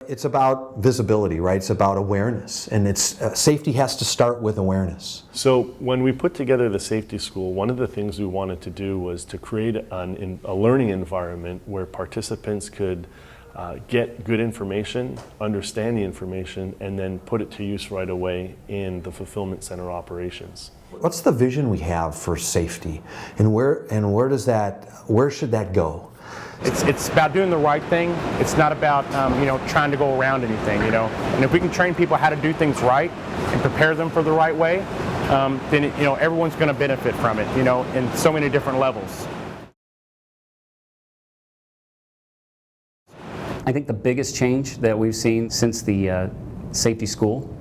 It's about visibility, right? It's about awareness, and safety has to start with awareness. So when we put together the safety school, one of the things we wanted to do was to create a learning environment where participants could get good information, understand the information, and then put it to use right away in the fulfillment center operations. What's the vision we have for safety, and where should that go? It's about doing the right thing. It's not about trying to go around anything, And if we can train people how to do things right and prepare them for the right way, then everyone's going to benefit from it, in so many different levels. I think the biggest change that we've seen since the safety school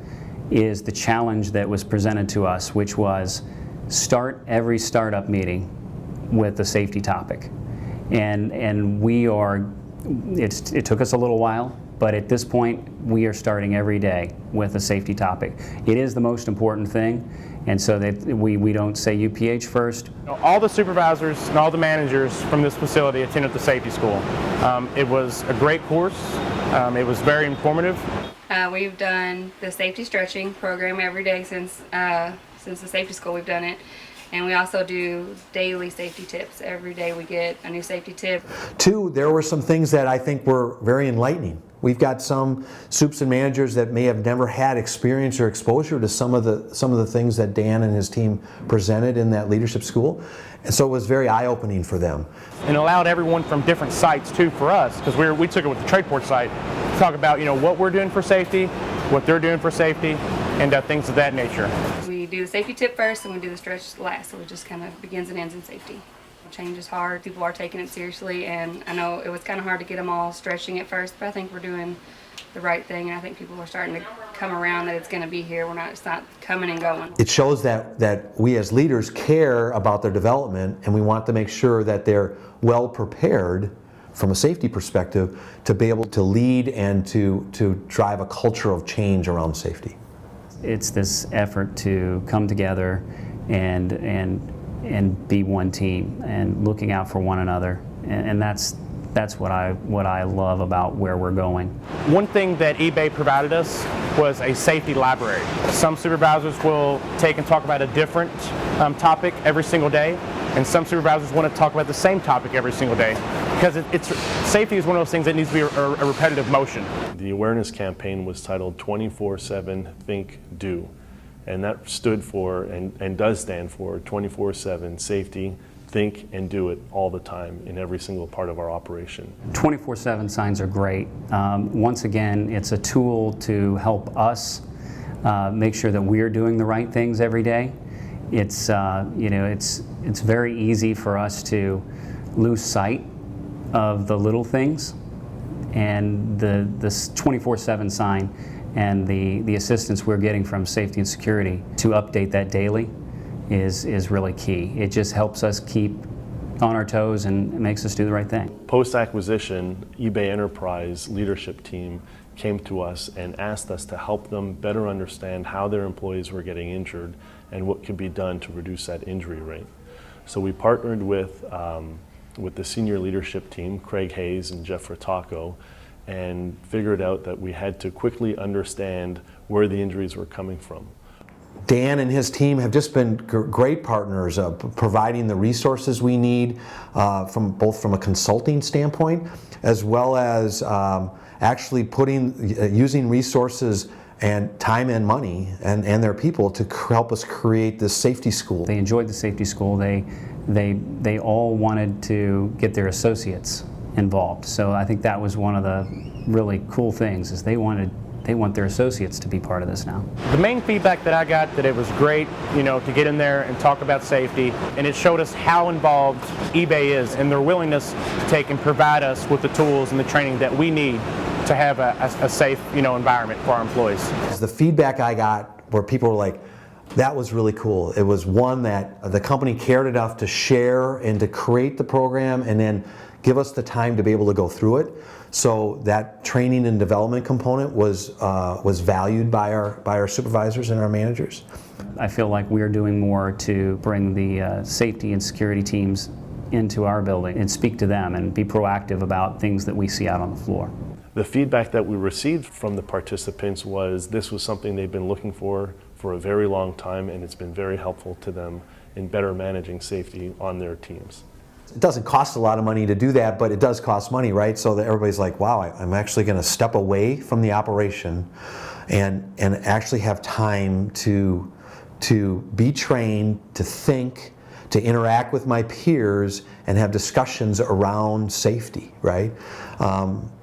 is the challenge that was presented to us, which was start every startup meeting with a safety topic. And it took us a little while, but at this point we are starting every day with a safety topic. It is the most important thing, and so that we don't say UPH first. All the supervisors and all the managers from this facility attended the safety school. It was a great course. It was very informative. We've done the safety stretching program every day since the safety school. We've done it. And we also do daily safety tips. Every day we get a new safety tip. Two, there were some things that I think were very enlightening. We've got some soups and managers that may have never had experience or exposure to some of the things that Dan and his team presented in that leadership school. And so it was very eye-opening for them. And allowed everyone from different sites too for us, because we took it with the Tradeport site, to talk about what we're doing for safety, what they're doing for safety, and things of that nature. We do the safety tip first and we do the stretch last, so it just kind of begins and ends in safety. Change is hard, people are taking it seriously, and I know it was kind of hard to get them all stretching at first, but I think we're doing the right thing, and I think people are starting to come around that it's going to be here. It's not coming and going. It shows that we as leaders care about their development, and we want to make sure that they're well prepared from a safety perspective to be able to lead and to drive a culture of change around safety. It's this effort to come together and be one team and looking out for one another, and that's what I love about where we're going. One thing that eBay provided us was a safety library. Some supervisors will take and talk about a different topic every single day, and some supervisors want to talk about the same topic every single day, because safety is one of those things that needs to be a repetitive motion. The awareness campaign was titled 24/7 Think Do, and that stood for and does stand for 24/7 safety, think and do it all the time in every single part of our operation. 24/7 signs are great. Once again, it's a tool to help us make sure that we're doing the right things every day. It's very easy for us to lose sight of the little things, and this 24/7 sign and the assistance we're getting from safety and security to update that daily is really key. It just helps us keep on our toes and makes us do the right thing. Post-acquisition, eBay Enterprise leadership team came to us and asked us to help them better understand how their employees were getting injured and what could be done to reduce that injury rate. So we partnered with the senior leadership team, Craig Hayes and Jeff Rotacco, and figured out that we had to quickly understand where the injuries were coming from. Dan and his team have just been great partners, providing the resources we need both from a consulting standpoint, as well as actually using resources and time and money and their people to help us create this safety school. They enjoyed the safety school. They all wanted to get their associates involved. So I think that was one of the really cool things, is they want their associates to be part of this now. The main feedback that I got, that it was great, to get in there and talk about safety, and it showed us how involved eBay is and their willingness to take and provide us with the tools and the training that we need to have a safe, environment for our employees. The feedback I got where people were like, that was really cool. It was one that the company cared enough to share and to create the program and then give us the time to be able to go through it. So that training and development component was valued by our supervisors and our managers. I feel like we're doing more to bring the safety and security teams into our building and speak to them and be proactive about things that we see out on the floor. The feedback that we received from the participants was this was something they've been looking for a very long time, and it's been very helpful to them in better managing safety on their teams. It doesn't cost a lot of money to do that, but it does cost money, right? So that everybody's like, wow, I'm actually going to step away from the operation and actually have time to be trained, to think, to interact with my peers and have discussions around safety, right?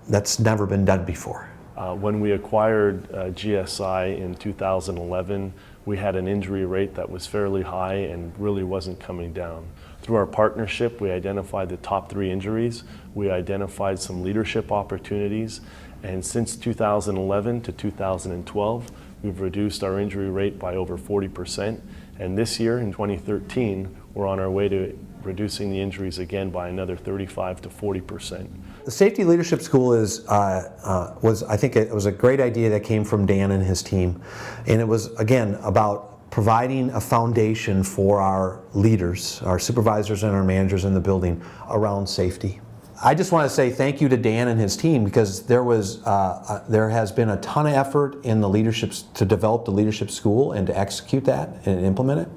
That's never been done before. When we acquired GSI in 2011, we had an injury rate that was fairly high and really wasn't coming down. Through our partnership, we identified the top 3 injuries. We identified some leadership opportunities. And since 2011 to 2012, we've reduced our injury rate by over 40%. And this year, in 2013, we're on our way to reducing the injuries again by another 35 to 40%. The Safety Leadership School I think it was a great idea that came from Dan and his team. And it was, again, about providing a foundation for our leaders, our supervisors and our managers in the building around safety. I just want to say thank you to Dan and his team, because there has been a ton of effort in the to develop the leadership school and to execute that and implement it.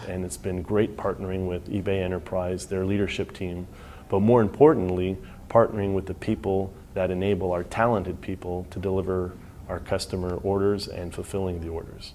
And it's been great partnering with eBay Enterprise, their leadership team, but more importantly, partnering with the people that enable our talented people to deliver our customer orders and fulfilling the orders.